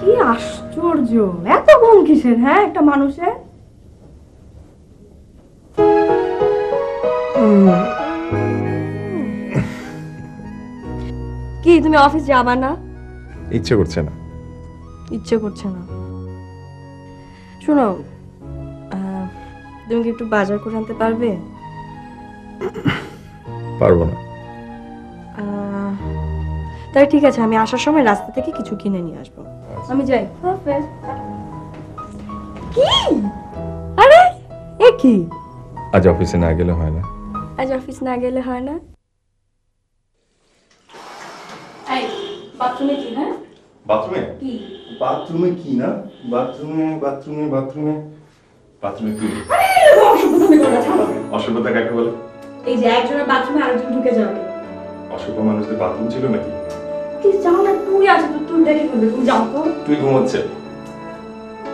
কি আশ্চর্য, এত ঘুম কিসের? হ্যাঁ, একটা মানুষের। কি তুমি অফিস যাবা না? ইচ্ছে করছে না। ইচ্ছে করছে না? শোনো, তুমি কি একটু বাজার করে আনতে পারবে? পারবো না। তাই ঠিক আছে, আমি আসার সময় রাস্তা থেকে কিছু কিনে নিয়ে আসবো। আমি যাই। কি? আরে এ কি? আজ অফিসে না গেলে হয় না। আজ অফিস না গেলে হয় না? এই বাথরুমে কি? হ্যাঁ বাথরুমে কি? বাথরুমে কি না? বাথরুমে বাথরুমে বাথরুমে বাথরুমে কি? অসভ্যতা কাকে বলে? এই যে একজনের বাথরুমে আরেকজন ঢুকে যাবে। অসভ্য মানুষদের বাথরুম ছিল নাকি? কি যাও না, তুই আছো তো, তুই দেখে ফেলবে। তুমি যাও তো। তুই ঘুমোচ্ছে?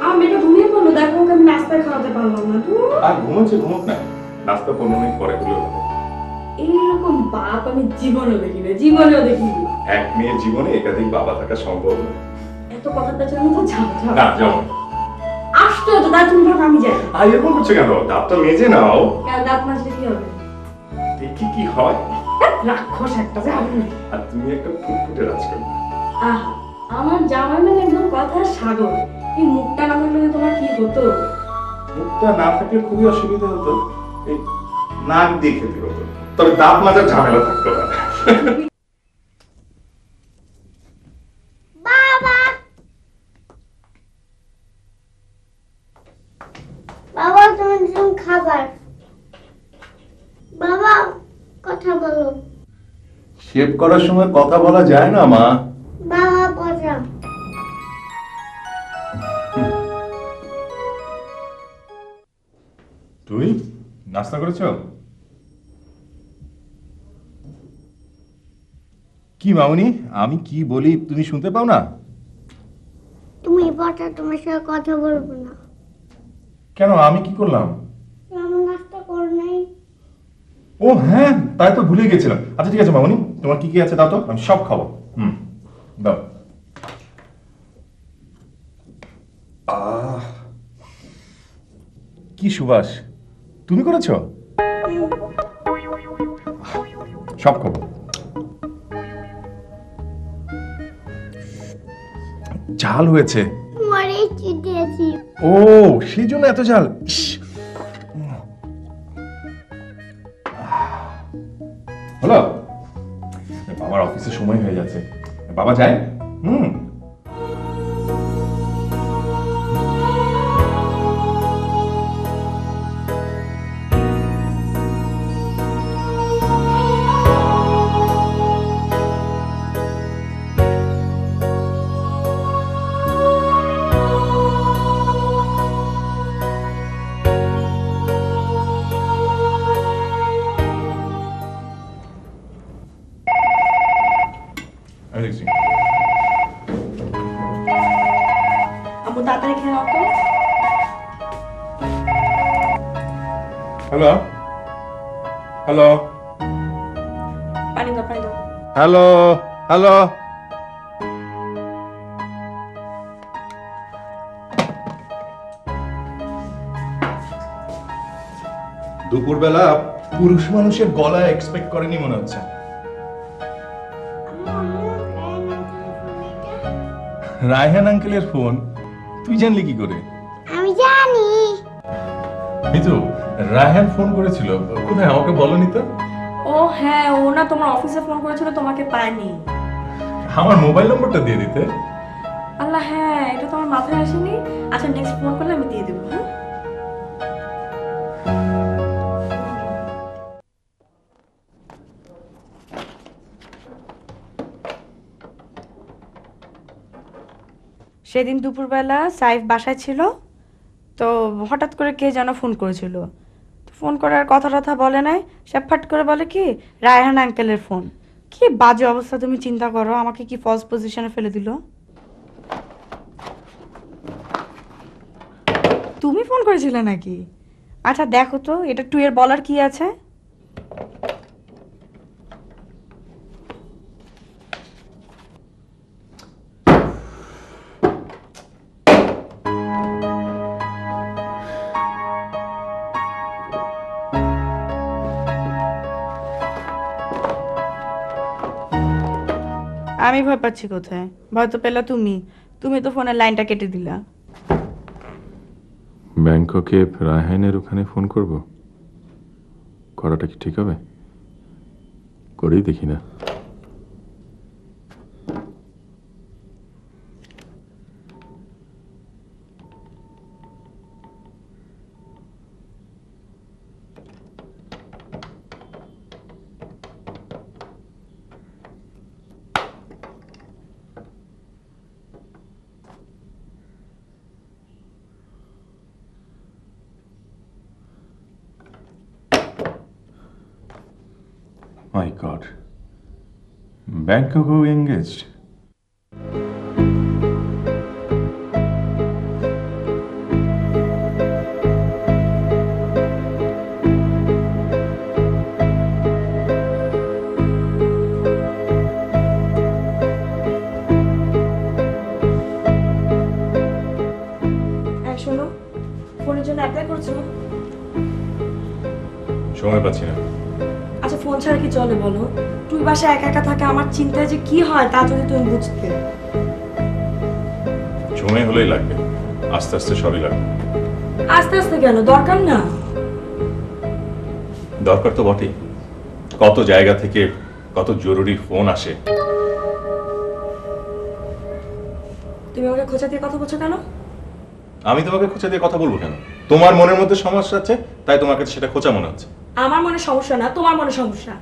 আমি এটা ঘুমিয়ে পড়লো, দেখো ওকে আমি নাস্তায় খাওয়াতে পারলাম না। আর ঘুমোচ্ছে, ঘুমোক না, নাস্তা 15 মিনিট পরে হলেও হবে। এইরকম বাপ আমি জীবনেও দেখিনি, জীবনেও দেখিনি। এক মেয়ের জীবনে একাধিক বাবা থাকা সম্ভব না। এত কথা পেছনে তো যাও যাও। না যাও। আসতো তো, দাঁত তুমি ভাব, আমি যাই। আর এরকম করছো কেন? দাঁতটা মেজে নাও। কেন দাঁত মাজলে কি হবে? দেখি কি হয়। রাক্ষস একটা যাবে। আর তুমি একটা ফুটফুটে রাজকন্যা। আহা, আমার জামাই মানে একদম কথার সাগর। এই মুখটা না থাকলে তোমার কি হতো? মুখটা না থাকলে খুবই অসুবিধা হতো। এই নাক দিয়ে খেতে হতো, তবে দাঁত মাজার ঝামেলা থাকতো না। বাবা, বাবা তোমার জন্য খাবার। বাবা কথা বলো। শেভ করার সময় কথা বলা যায় না মা। বাবা পচা। তুই নাস্তা করেছো? কি মামুনি, আমি কি বলি তুমি শুনতে পাও না? তুমি পচা, তোমার সাথে কথা বলবো না। কেন, আমি কি করলাম? আমার নাস্তা করো নাই। ও হ্যাঁ, তাই তো ভুলে গেছিলাম। আচ্ছা ঠিক আছে মামুনি, তোমার কি কি আছে দাও তো, আমি সব খাবো। দাও। কি সুবাস, তুমি করেছো? সব খাবো। ঝাল হয়েছে। মরিচ দিয়েছি। ও সেই জন্য এত ঝাল। হলো, বাবার অফিসের সময় হয়ে যাচ্ছে, বাবা যায়। আম্মু তাড়াতাড়ি খেয়ে নাও তো। হ্যালো হ্যালো পানি দাও, পানি দাও। Hello hello. দুপুরবেলা পুরুষ মানুষের গলা এক্সপেক্ট করেনি মনে হচ্ছে। রায়হান আঙ্কেলের ফোন? তুই জানলি কি করে? আমি জানি। মিতু, রায়হান ফোন করেছিল, কোথায় আমাকে বলনি তো? ও হ্যাঁ, ও না তোমার অফিসে ফোন করেছিল, তোমাকে পায়নি। আমার মোবাইল নম্বরটা দিয়ে দিতে। আল্লাহ হ্যাঁ, এটা তো আমার মাথায় আসেনি। আচ্ছা নেক্সট ফোন করলে আমি দিয়ে দেবো। হ্যাঁ সেদিন দুপুরবেলা সাইফ বাসায় ছিল, তো হঠাৎ করে কে যেন ফোন করেছিল। ফোন করার কথা টথা বলে নাই, সে ফাট করে বলে কি রায়হান আঙ্কেলের ফোন। কি বাজে অবস্থা, তুমি চিন্তা করো, আমাকে কি ফলস পজিশনে ফেলে দিল। তুমি ফোন করেছিলে নাকি? আচ্ছা দেখো তো এটা টু এর বলার কি আছে। আমি ভয় পাচ্ছি কোথায়? ভয় তো পেলা তুমি। তুমি তো ফোনের লাইনটা কেটে দিলা। ব্যাংককে রায়হানের ওখানে ফোন করব, করাটা কি ঠিক হবে? করেই দেখি না। My God. Bangkok engaged. শোনো, ফোনের জন্য অ্যাপ্লাই করছো? সময় পাচ্ছি না। আচ্ছা ফোন ছাড়া কি চলে বলো? তুই বাসায় একা একা থাকে, আমার চিন্তায় যে কি হয় তা যদি তুমি বুঝতে। সময় হলেই লাগবে, আস্তে আস্তে সবই লাগবে। আস্তে আস্তে কেন? দরকার না? দরকার তো বটেই। কত জায়গা থেকে কত জরুরি ফোন আসে। তুমি আমাকে খোঁচা দিয়ে কথা বলছো কেন? আমি তোমাকে খোঁচা দিয়ে কথা বলবো কেন? তোমার মনের মধ্যে সমস্যা আছে, তাই তোমার কাছে সেটা খোঁচা মনে হচ্ছে। আমার মনে সমস্যা না, তোমার মনে সমস্যা।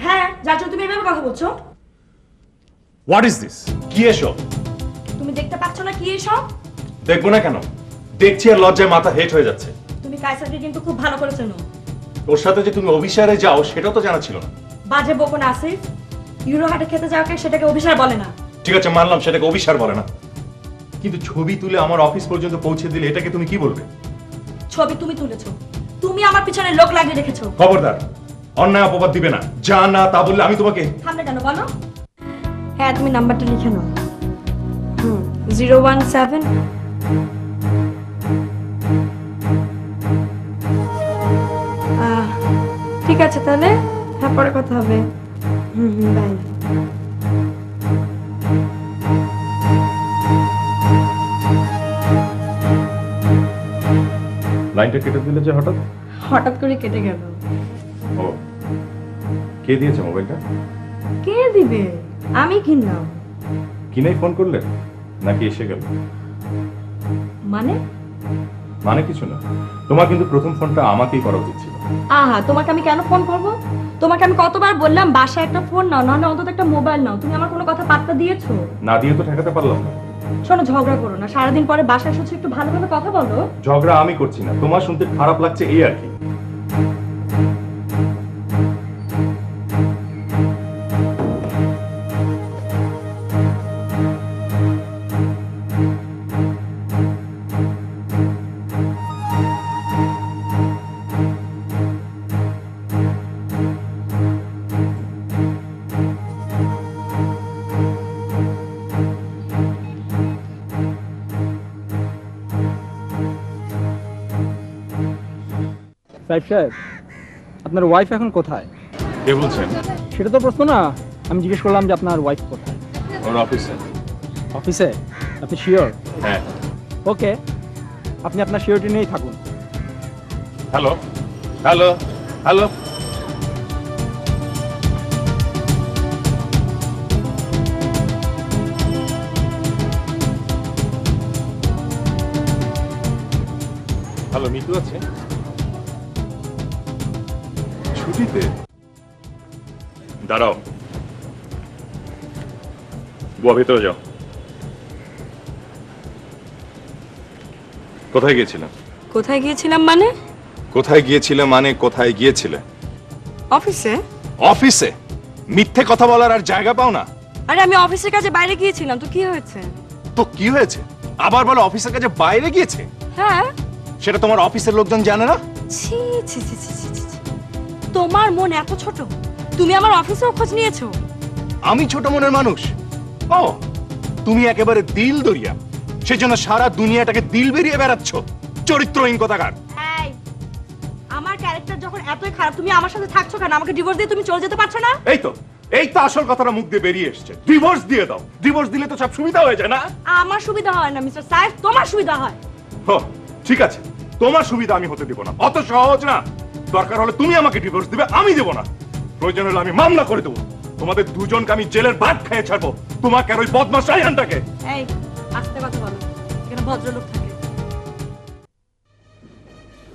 হ্যাঁ, যার জন্য তুমি এভাবে কথা বলছো। What is this? কি এসব? তুমি দেখতে পাচ্ছ না কি এসব? দেখবো না কেন? দেখছি আর লজ্জায় মাথা হেট হয়ে যাচ্ছে। তুমি কায়সারকে কিন্তু খুব ভালো করে চেনো। ওর সাথে যে তুমি অভিসারে যাও সেটাও তো জানা ছিল না। বাজে বকো না আসিফ। ইউরো হাটে খেতে যাওয়াকে সেটাকে অভিসার বলে না। ঠিক আছে, মানলাম সেটাকে অভিসার বলে না, কিন্তু ছবি তুলে আমার অফিস পর্যন্ত পৌঁছে দিলে এটাকে তুমি কি বলবে? ছবি তুমি তুলেছো, তুমি আমার পিছনে লোক লাগিয়ে রেখেছো। খবরদার, অন্যায় অপবাদ দিবে না। যা না তা বললে আমি তোমাকে। থামলে কেন বলো? হ্যাঁ, তুমি নাম্বারটা লিখে নাও। 017। ঠিক আছে তাহলে, হ্যাঁ পরে কথা হবে। বাই। লাইনটা কেটে দিলে যে হঠাৎ? হঠাৎ করে কেটে গেল। ও, কে দিয়েছে মোবাইলটা? কে দিবে? আমি কিনলাম। কিনেই ফোন করলে নাকি এসে গেল? মানে? মানে কিছু না, তোমার কিন্তু প্রথম ফোনটা আমাকেই করা উচিত ছিল। আহা, তোমাকে আমি কেন ফোন করব? তোমাকে আমি কতবার বললাম বাসায় একটা ফোন নাও, নাহলে অন্তত একটা মোবাইল নাও। তুমি আমার কোনো কথা পাত্তা দিয়েছো? না দিয়ে তো ঠেকাতে পারলাম না। শোনো, ঝগড়া করো না। সারাদিন পরে বাসায় এসেছো, একটু ভালোভাবে কথা বলো। ঝগড়া আমি করছি না, তোমার শুনতে খারাপ লাগছে এই আর কি। সাহেব সাহেব, আপনার ওয়াইফ এখন কোথায়? কে বলছেন? সেটা তো প্রশ্ন না, আমি জিজ্ঞেস করলাম যে আপনার ওয়াইফ কোথায়। ওর অফিসে। অফিসে? আপনি শিওর? হ্যাঁ। ওকে, আপনি আপনার শিওরিটি নিয়েই থাকুন। Hello hello hello. Hello, Mitu আছে? ছুটিতে? দাঁড়াও, বুয়া ভেতরে যাও। কোথায় গিয়েছিলাম? কোথায় গিয়েছিলাম মানে? কোথায় গিয়েছিলে মানে কোথায় গিয়েছিলে? অফিসে। অফিসে? মিথ্যে কথা বলার আর জায়গা পাও না? আরে আমি অফিসের কাজে বাইরে গিয়েছিলাম, তো কি হয়েছে? তো কি হয়েছে? আবার বলো অফিসের কাছে বাইরে গিয়েছে। হ্যাঁ। সেটা তোমার অফিসের লোকজন জানে না? ছি ছি ছি ছি ছি ছি। তোমার মন এত ছোট? তুমি আমার অফিসেও খোঁজ নিয়েছো? আমি ছোট মনের মানুষ? ও, তুমি একেবারে দিল দরিয়া, সেজন্য সারা দুনিয়াটাকে দিল বেরিয়ে বেড়াচ্ছ। চরিত্রহীন কথাকার। এই, আমার ক্যারেক্টার যখন এতই খারাপ, তুমি আমার সাথে থাকছো কেন? আমাকে ডিভোর্স দিয়ে তুমি চলে যেতে পারছো না? এই তো এই তো আসল কথাটা মুখ দিয়ে বেরিয়ে এসছে, ডিভোর্স দিয়ে দাও। ডিভোর্স দিলে তো সব সুবিধা হয়ে যায় না? আমার সুবিধা হয় না মিস্টার সাহেব, তোমার সুবিধা হয়। ঠিক আছে, তোমার সুবিধা আমি হতে দিব না, অত সহজ না। দরকার হলে তুমি আমাকে ডিভোর্স দিবে, আমি দেব না। প্রয়োজন হলে আমি মামলা করে দেবো, তোমাদের দুজনকে আমি জেলের ভাত খেয়ে ছাড়বো, তোমাকে আর ওই বদমাশ রায়হানটাকে। এই আস্তে কথা বলো, এখানে ভদ্রলোক থাকে।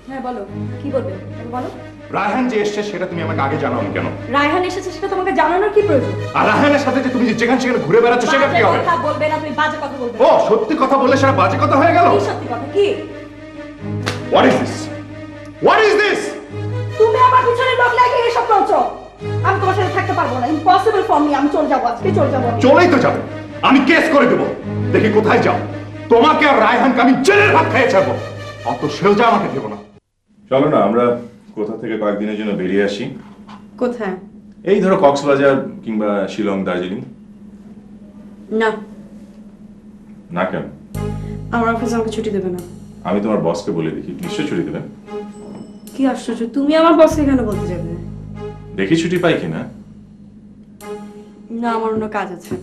হ্যাঁ বলো, কি বলবে বলো। রায়হান যে এসছে সেটা তুমি আমাকে আগে জানাওনি কেন? রায়হান এসেছে সেটা তোমাকে জানানোর কি প্রয়োজন? আর রায়হানের সাথে যে তুমি যেখানে সেখানে ঘুরে বেড়াচ্ছ সেটা কি হবে? কথা বলবে না, তুমি বাজে কথা বলবে। ও সত্যি কথা বললে সেটা বাজে কথা হয়ে গেল? কি সত্যি কথা কি? What is this? What is this? তুমি আমার পিছনে লোক লাগিয়ে এসব করছো। আমি তোমার সাথে থাকতে পারবো না, ইম্পসিবল ফর মি। আমি চলে যাবো, আজকে চলে যাবো। চলেই তো যাবে, আমি কেস করে দেবো। দেখি কোথায় যাও, তোমাকে আর রায়হানকে আমি জেলের ভাত খেয়ে ছাড়বো, অত সোজা আমাকে দেবো না। চলো না আমরা কোথা থেকে কয়েকদিনের জন্য বেরিয়ে আসি। কোথায়? এই ধরো কক্সবাজার কিংবা শিলং, দার্জিলিং। না, না কেন? আমার অফিস আমাকে ছুটি দেবে না। আমি তোমার বসকে বলে দেখি, নিশ্চয় ছুটি দেবেন। কি আশ্চর্য, তুমি আমার বসকে এখানে বলতে যাবে? দেখি ছুটি পাই কিনা। না, আমার অন্য কাজ আছে।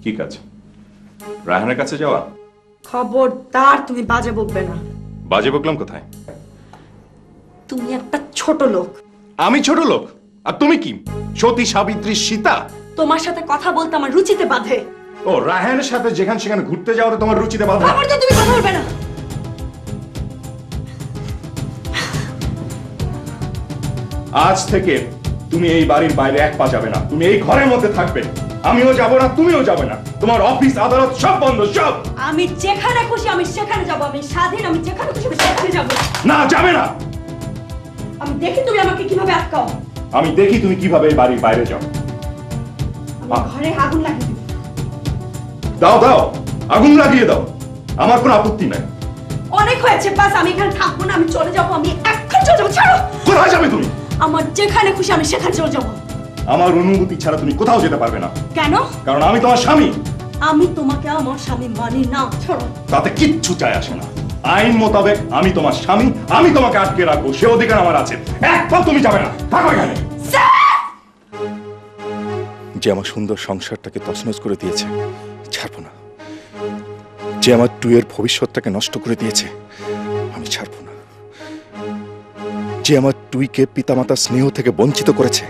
কি কাজ? রায়হানের কাছে যাওয়া? খবরদার তুমি বাজে বকবে না। বাজে বকলাম কোথায়? তুমি একটা ছোট লোক। আমি ছোট লোক আর তুমি কি সতী, সাবিত্রী, সীতা? তোমার সাথে কথা বলতে আমার রুচিতে বাধে। ও রায়হানের সাথে যেখানে সেখানে ঘুরতে যাওয়াতে তোমার রুচিতে বাধা? আমার তো তুমি কথা বলবে না। আজ থেকে তুমি এই বাড়ির বাইরে এক পা যাবে না, তুমি এই ঘরের মধ্যে থাকবে। আমিও যাব না, তুমিও যাবে না। তোমার অফিস আদালত সব বন্ধ, সব। আমি যেখানে খুশি আমি সেখানে যাব, আমি স্বাধীন, আমি যেখানে খুশি আমি সেখানে যাব। না, যাবে না। আমি দেখি তুমি আমাকে কিভাবে আটকাও। আমি দেখি তুমি কিভাবে এই বাড়ির বাইরে যাও। আমি ঘরে আগুন লাগিয়ে দিব। দাও দাও, আগুন লাগিয়ে দাও, আমার কোনো আপত্তি নাই। অনেক হয়েছে, বাস আমি এখানে থাকবো না, আমি চলে যাবো। আমি এখন চলে যাবো। ছাড়ো। কোথায় যাবে তুমি? আমার যেখানে খুশি আমি সেখানে চলে যাবো। আমার অনুমতি ছাড়া তুমি কোথাও যেতে পারবে না। কেন? কারণ আমি তোমার স্বামী। আমি তোমাকে আমার স্বামী মানি না। ছাড়ো। তাতে কিচ্ছু চায় আসে না। আইন মোতাবেক আমি তোমার স্বামী, আমি তোমাকে আটকে রাখবো, সে অধিকার আমার আছে। এক পা তুমি যাবে না, থাকো এখানে। যে আমার সুন্দর সংসারটাকে তছনছ করে দিয়েছে, ছাড়বো না। যে আমার টুয়ের ভবিষ্যৎটাকে নষ্ট করে দিয়েছে, আমি ছাড়বো না। যে আমার টুইকে পিতামাতার স্নেহ থেকে বঞ্চিত করেছে,